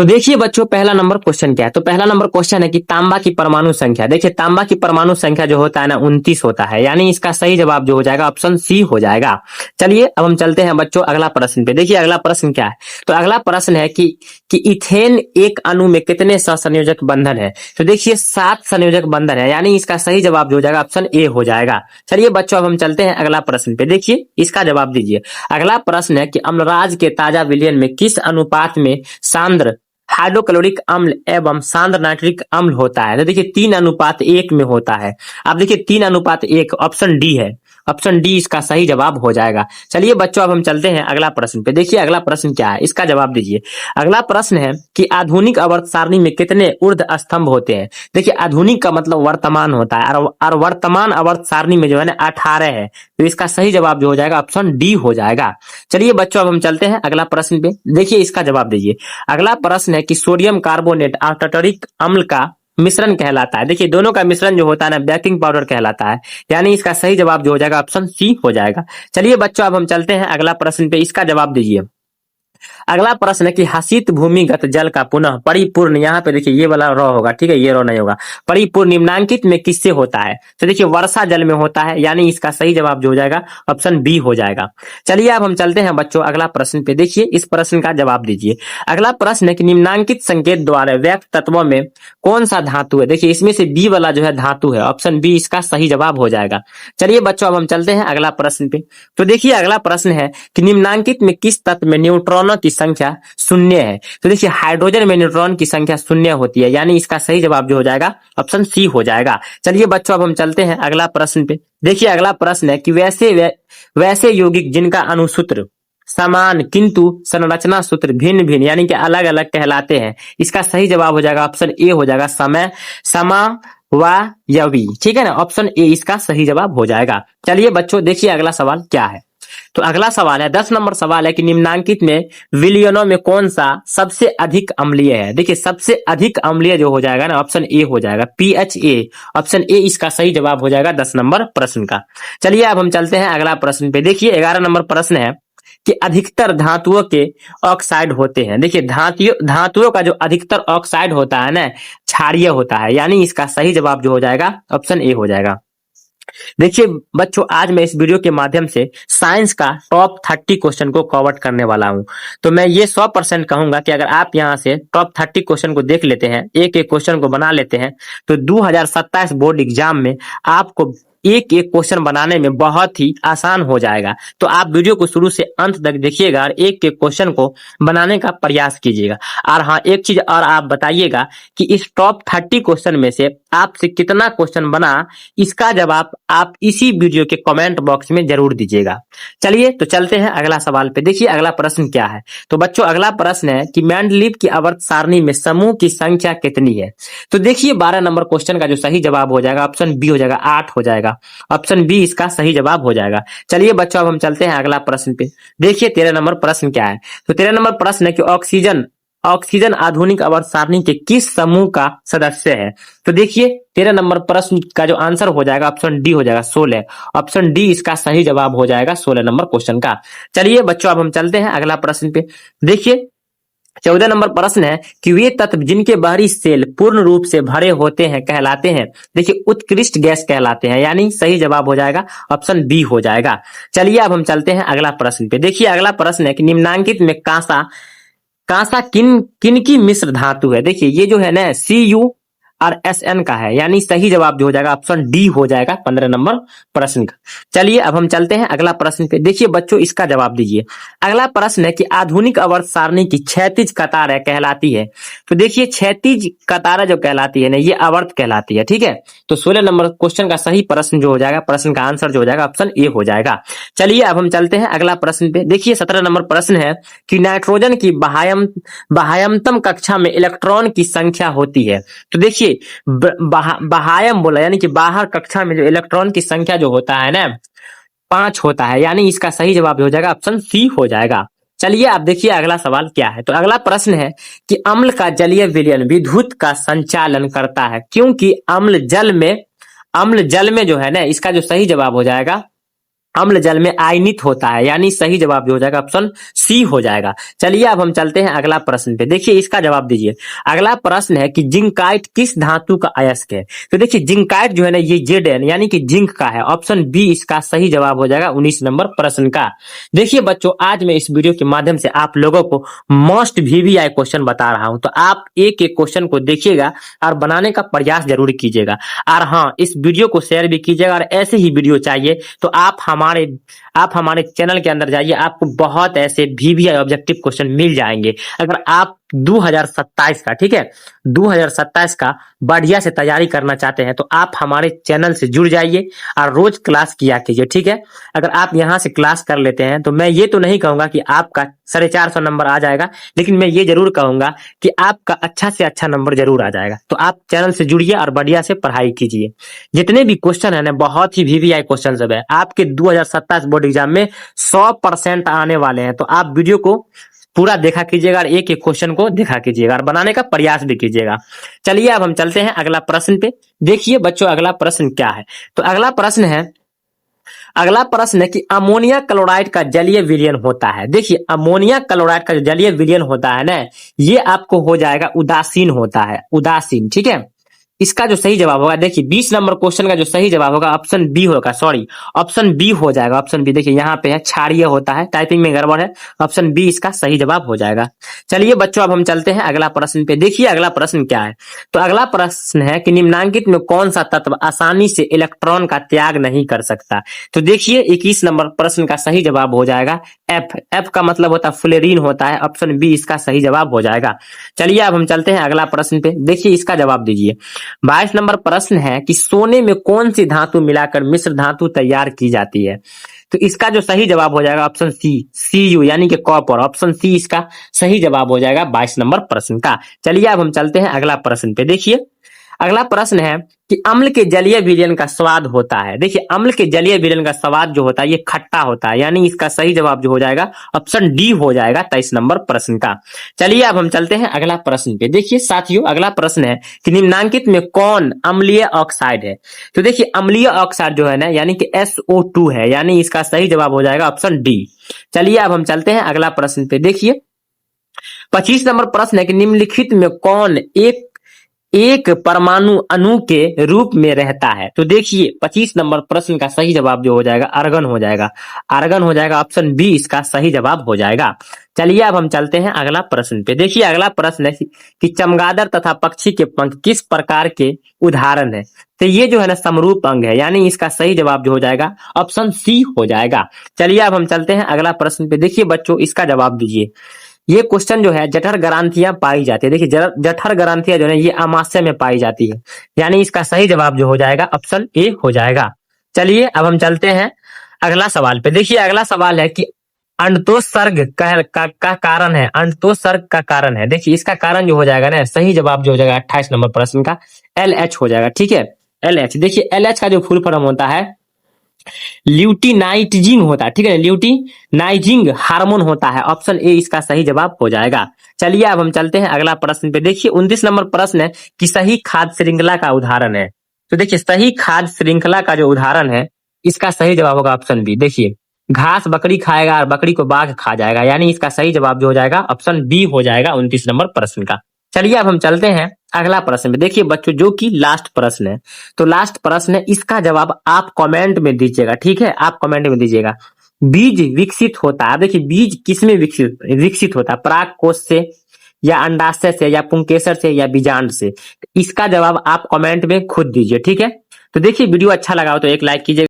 तो देखिए बच्चों, पहला नंबर क्वेश्चन क्या है। तो पहला नंबर क्वेश्चन है कि तांबा की परमाणु संख्या। देखिए तांबा की परमाणु संख्या जो होता है ना 29 होता है, यानी इसका सही जवाब जो हो जाएगा ऑप्शन सी हो जाएगा। चलिए अब हम चलते हैं बच्चों अगला प्रश्न पे। देखिए अगला प्रश्न क्या है। तो अगला प्रश्न है कि इथेन एक अणु में कितने सहसंयोजक बंधन है। तो देखिए 7 संयोजक बंधन है, यानी इसका सही जवाब जो हो जाएगा ऑप्शन ए हो जाएगा। चलिए बच्चों अब हम चलते हैं अगला प्रश्न पे। देखिए इसका जवाब दीजिए। अगला प्रश्न है कि अम्लराज के ताजा विलयन में किस अनुपात में सांद्र हाइड्रोक्लोरिक अम्ल एवं सांद्र नाइट्रिक अम्ल होता है। तो देखिए 3:1 में होता है। अब देखिए 3:1 ऑप्शन डी है। ऑप्शन डी इसका सही जवाब हो जाएगा। चलिए बच्चों अब हम चलते हैं अगला प्रश्न पे। देखिए अगला प्रश्न क्या है, इसका जवाब दीजिए। अगला प्रश्न है कि आधुनिक आवर्त सारणी में कितने ऊर्ध्व स्तंभ होते हैं। देखिए आधुनिक का मतलब वर्तमान होता है, और वर्तमान आवर्त सारणी में जो है ना 18 है। तो इसका सही जवाब जो हो जाएगा ऑप्शन डी हो जाएगा। चलिए बच्चों अब हम चलते हैं अगला प्रश्न पे। देखिए इसका जवाब दीजिए। अगला प्रश्न है कि सोडियम कार्बोनेट और टार्टरिक अम्ल का मिश्रण कहलाता है। देखिए दोनों का मिश्रण जो होता है ना बेकिंग पाउडर कहलाता है, यानी इसका सही जवाब जो हो जाएगा ऑप्शन सी हो जाएगा। चलिए बच्चों अब हम चलते हैं अगला प्रश्न पे। इसका जवाब दीजिए। अगला प्रश्न है कि हसित भूमिगत जल का पुनः परिपूर्ण, यहाँ पे देखिए ये वाला रॉ होगा, ठीक है, ये रॉ नहीं होगा। परिपूर्ण निम्नांकित में किससे होता है। तो देखिए वर्षा जल में होता है, यानी इसका सही जवाब जो हो जाएगा ऑप्शन बी हो जाएगा। चलिए अब हम चलते हैं बच्चों अगला प्रश्न पे। देखिए इस प्रश्न का जवाब दीजिए। अगला प्रश्न है कि निम्नांकित संकेत द्वारा व्यक्त तत्वों में कौन सा धातु है। देखिए इसमें से बी वाला जो है धातु है, ऑप्शन बी इसका सही जवाब हो जाएगा। चलिए बच्चों अब हम चलते हैं अगला प्रश्न पे। तो देखिए अगला प्रश्न है कि निम्नांकित में किस तत्व में न्यूट्रॉनों की संख्या शून्य है। तो देखिए हाइड्रोजन में न्यूट्रॉन की संख्या शून्य होती है, यानी इसका सही जवाब जो हो जाएगा ऑप्शन सी हो जाएगा। चलिए बच्चों अब हम चलते हैं अगला प्रश्न पे। देखिए अगला प्रश्न है कि वैसे यौगिक जिनका अणुसूत्र समान किंतु संरचना सूत्र भिन्न भिन्न यानी कि अलग अलग कहलाते हैं, इसका सही जवाब हो जाएगा ऑप्शन ए हो जाएगा समय समा व यवी, ठीक है ना, ऑप्शन ए इसका सही जवाब हो जाएगा। चलिए बच्चों देखिए अगला सवाल क्या है। तो अगला सवाल है 10 नंबर सवाल है कि निम्नांकित में विलयनों में कौन सा सबसे अधिक अम्लीय है। देखिए सबसे अधिक अम्लीय जो हो जाएगा ना ऑप्शन ए हो जाएगा, PHA, ऑप्शन ए इसका सही जवाब हो जाएगा 10 नंबर प्रश्न का। चलिए अब हम चलते हैं अगला प्रश्न पे। देखिए 11 नंबर प्रश्न है कि अधिकतर धातुओं के ऑक्साइड होते हैं। देखिए धातुओं का जो अधिकतर ऑक्साइड होता है ना क्षारीय होता है, यानी इसका सही जवाब जो हो जाएगा ऑप्शन ए हो जाएगा। देखिए बच्चों आज मैं इस वीडियो के माध्यम से साइंस का टॉप 30 क्वेश्चन को कवर करने वाला हूं। तो मैं ये 100% कहूंगा कि अगर आप यहां से टॉप 30 क्वेश्चन को देख लेते हैं, एक एक क्वेश्चन को बना लेते हैं, तो 2027 बोर्ड एग्जाम में आपको एक एक क्वेश्चन बनाने में बहुत ही आसान हो जाएगा। तो आप वीडियो को शुरू से अंत तक देखिएगा और एक एक क्वेश्चन को बनाने का प्रयास कीजिएगा। और हाँ एक चीज और आप बताइएगा कि इस टॉप 30 क्वेश्चन में से आपसे कितना क्वेश्चन बना, इसका जवाब आप इसी वीडियो के कमेंट बॉक्स में जरूर दीजिएगा। चलिए तो चलते हैं अगला सवाल पे। देखिए अगला प्रश्न क्या है। तो बच्चों अगला प्रश्न है कि मेंडलीव की आवर्त सारणी में समूह की संख्या कितनी है। तो देखिए 12 नंबर क्वेश्चन का जो सही जवाब हो जाएगा ऑप्शन बी हो जाएगा, 8 हो जाएगा, ऑप्शन बी इसका सही जवाब हो जाएगा। चलिए बच्चों अब हम चलते हैं अगला प्रश्न पे। देखिए 13 नंबर प्रश्न क्या है। तो 13 नंबर प्रश्न है कि ऑक्सीजन आधुनिक आवर्त सारणी के किस समूह का सदस्य है। तो देखिए 13 नंबर प्रश्न का जो आंसर हो जाएगा ऑप्शन डी हो जाएगा 16, ऑप्शन डी इसका सही जवाब हो जाएगा 16 नंबर क्वेश्चन का। चलिए बच्चों अब हम चलते हैं अगला प्रश्न पे। देखिए 14 नंबर प्रश्न है कि वे तत्व जिनके बाहरी सेल पूर्ण रूप से भरे होते हैं कहलाते हैं। देखिए उत्कृष्ट गैस कहलाते हैं, यानी सही जवाब हो जाएगा ऑप्शन बी हो जाएगा। चलिए अब हम चलते हैं अगला प्रश्न पे। देखिए अगला प्रश्न है कि निम्नांकित में कांसा किन की मिश्र धातु है। देखिए ये जो है ना Cu और Sn का है, यानी सही जवाब जो हो जाएगा ऑप्शन डी हो जाएगा 15 नंबर प्रश्न का। चलिए अब हम चलते हैं अगला प्रश्न पे। देखिए बच्चों इसका जवाब दीजिए। अगला प्रश्न है कि आधुनिक आवर्त सारणी की क्षैतिज कतार कहलाती है। तो देखिए क्षैतिज कतार जो कहलाती है ना ये आवर्त कहलाती है, ठीक है। तो 16 नंबर क्वेश्चन का सही प्रश्न जो हो जाएगा, प्रश्न का आंसर जो हो जाएगा ऑप्शन ए हो जाएगा। चलिए अब हम चलते हैं अगला प्रश्न पे। देखिए 17 नंबर प्रश्न है कि नाइट्रोजन की बाह्यतम कक्षा में इलेक्ट्रॉन की संख्या होती है। तो देखिए बाह्यम बोला, यानी कि बाहर कक्षा में जो इलेक्ट्रॉन की संख्या जो होता है ना 5 होता है, यानी इसका सही जवाब हो जाएगा ऑप्शन सी हो जाएगा। चलिए आप देखिए अगला सवाल क्या है। तो अगला प्रश्न है कि अम्ल का जलीय विलयन विद्युत का संचालन करता है, क्योंकि अम्ल जल में जो है ना इसका जो सही जवाब हो जाएगा अम्ल जल में आयनित होता है, यानी सही जवाब जो हो जाएगा ऑप्शन सी हो जाएगा। चलिए अब हम चलते हैं अगला प्रश्न पे, देखिए इसका जवाब दीजिए। अगला प्रश्न है कि जिंकाइट किस धातु का अयस्क है? तो देखिए जिंकाइट जो है ना ये Zn यानी कि जिंक का है, ऑप्शन बी इसका सही जवाब हो जाएगा 19 नंबर प्रश्न का। देखिए बच्चों आज मैं इस वीडियो के माध्यम से आप लोगों को मोस्ट VVI क्वेश्चन बता रहा हूं, तो आप एक एक क्वेश्चन को देखिएगा और बनाने का प्रयास जरूर कीजिएगा। और हाँ, इस वीडियो को शेयर भी कीजिएगा, और ऐसे ही वीडियो चाहिए तो आप हमारे चैनल के अंदर जाइए, आपको बहुत ऐसे VVI ऑब्जेक्टिव क्वेश्चन मिल जाएंगे। अगर आप 2027 का, ठीक है, 2027 का बढ़िया से तैयारी करना चाहते हैं तो आप हमारे चैनल से जुड़ जाइए और रोज क्लास किया कीजिए, ठीक है। अगर आप यहाँ से क्लास कर लेते हैं तो मैं ये तो नहीं कहूंगा कि आपका 450 नंबर आ जाएगा, लेकिन मैं ये जरूर कहूंगा कि आपका अच्छा से अच्छा नंबर जरूर आ जाएगा। तो आप चैनल से जुड़िए और बढ़िया से पढ़ाई कीजिए। जितने भी क्वेश्चन है ना बहुत ही VVI क्वेश्चन सब है, आपके 2027 बोर्ड एग्जाम में 100% आने वाले हैं। तो आप वीडियो को पूरा देखा कीजिएगा और एक एक क्वेश्चन को देखा कीजिएगा और बनाने का प्रयास भी कीजिएगा। चलिए अब हम चलते हैं अगला प्रश्न पे। देखिए बच्चों अगला प्रश्न क्या है, तो अगला प्रश्न है कि अमोनिया क्लोराइड का जलीय विलयन होता है। देखिए अमोनिया क्लोराइड का जो जलीय विलयन होता है ना, ये आपको हो जाएगा उदासीन होता है, उदासीन, ठीक है। इसका जो सही जवाब होगा, देखिए 20 नंबर क्वेश्चन का जो सही जवाब होगा ऑप्शन बी होगा, सॉरी ऑप्शन बी हो जाएगा, ऑप्शन बी। देखिए यहाँ पे है क्षारीय होता है, टाइपिंग में गड़बड़ है, ऑप्शन बी इसका सही जवाब हो जाएगा। चलिए बच्चों अब हम चलते हैं अगला प्रश्न पे। देखिए अगला प्रश्न क्या है, तो अगला प्रश्न है कि निम्नांकित में कौन सा तत्व आसानी से इलेक्ट्रॉन का त्याग नहीं कर सकता? तो देखिए 21 नंबर प्रश्न का सही जवाब हो जाएगा एफ का मतलब होता है फ्लोरीन होता है, ऑप्शन बी इसका सही जवाब हो जाएगा। चलिए अब हम चलते हैं अगला प्रश्न पे, देखिए इसका जवाब दीजिए। 22 नंबर प्रश्न है कि सोने में कौन सी धातु मिलाकर मिश्र धातु तैयार की जाती है? तो इसका जो सही जवाब हो जाएगा ऑप्शन सी, Cu यानी कि कॉपर, ऑप्शन सी इसका सही जवाब हो जाएगा 22 नंबर प्रश्न का। चलिए अब हम चलते हैं अगला प्रश्न पे। देखिए अगला प्रश्न है कि अम्ल के जलीय विलयन का स्वाद होता है। देखिए अम्ल के जलीय विलयन का स्वाद जो होता है ये खट्टा होता है, यानी इसका सही जवाब जो हो जाएगा ऑप्शन डी हो जाएगा 23 नंबर प्रश्न का। चलिए अब हम चलते हैं अगला प्रश्न पे। देखिए साथियों अगला प्रश्न है कि निम्नांकित में कौन अम्लीय ऑक्साइड है? तो देखिए अम्लीय ऑक्साइड जो है ना यानी कि SO2 है, यानी इसका सही जवाब हो जाएगा ऑप्शन डी। चलिए अब हम चलते हैं अगला प्रश्न पे। देखिए 25 नंबर प्रश्न है कि निम्नलिखित में कौन एक परमाणु अणु के रूप में रहता है? तो देखिए 25 नंबर प्रश्न का सही जवाब जो हो जाएगा आर्गन हो जाएगा, आर्गन हो जाएगा, ऑप्शन बी इसका सही जवाब हो जाएगा। चलिए अब हम चलते हैं अगला प्रश्न पे। देखिए अगला प्रश्न है कि चमगादड़ तथा पक्षी के पंख किस प्रकार के उदाहरण है? तो ये जो है ना समरूप अंग है, यानी इसका सही जवाब जो हो जाएगा ऑप्शन सी हो जाएगा। चलिए अब हम चलते हैं अगला प्रश्न पे। देखिए बच्चों इसका जवाब दीजिए। ये क्वेश्चन जो है जठर ग्रंथियां पाई जाती है। देखिए जठर ग्रंथियां जो है ये अमाशय में पाई जाती है, यानी इसका सही जवाब जो हो जाएगा ऑप्शन ए हो जाएगा। चलिए अब हम चलते हैं अगला सवाल पे। देखिए अगला सवाल है कि अंडोत्सर्ग का कारण है, अंडोत्सर्ग का कारण है। देखिए इसका कारण जो हो जाएगा ना सही जवाब जो हो जाएगा 28 नंबर प्रश्न का LH हो जाएगा, ठीक है, LH। देखिए LH का जो फुल फॉर्म होता है ल्यूटिनाइजिंग होता है, ठीक है, ल्यूटिनाइजिंग हार्मोन होता है, ऑप्शन ए इसका सही जवाब हो जाएगा। चलिए अब हम चलते हैं अगला प्रश्न पे। देखिए 29 नंबर प्रश्न है कि सही खाद्य श्रृंखला का उदाहरण है। तो देखिए सही खाद्य श्रृंखला का जो उदाहरण है इसका सही जवाब होगा ऑप्शन बी। देखिए घास बकरी खाएगा और बकरी को बाघ खा जाएगा, यानी इसका सही जवाब जो हो जाएगा ऑप्शन बी हो जाएगा 29 नंबर प्रश्न का। चलिए अब हम चलते हैं अगला प्रश्न पे। देखिए बच्चों जो कि लास्ट प्रश्न है, तो लास्ट प्रश्न है, इसका जवाब आप कमेंट में दीजिएगा, ठीक है, आप कमेंट में दीजिएगा। बीज विकसित होता है, देखिए बीज किसमें विकसित होता है? पराग कोश से या अंडाशय से या पुंकेसर से या बीजांड से? इसका जवाब आप कमेंट में खुद दीजिए, ठीक है। तो देखिए वीडियो अच्छा लगा हो तो एक लाइक कीजिए।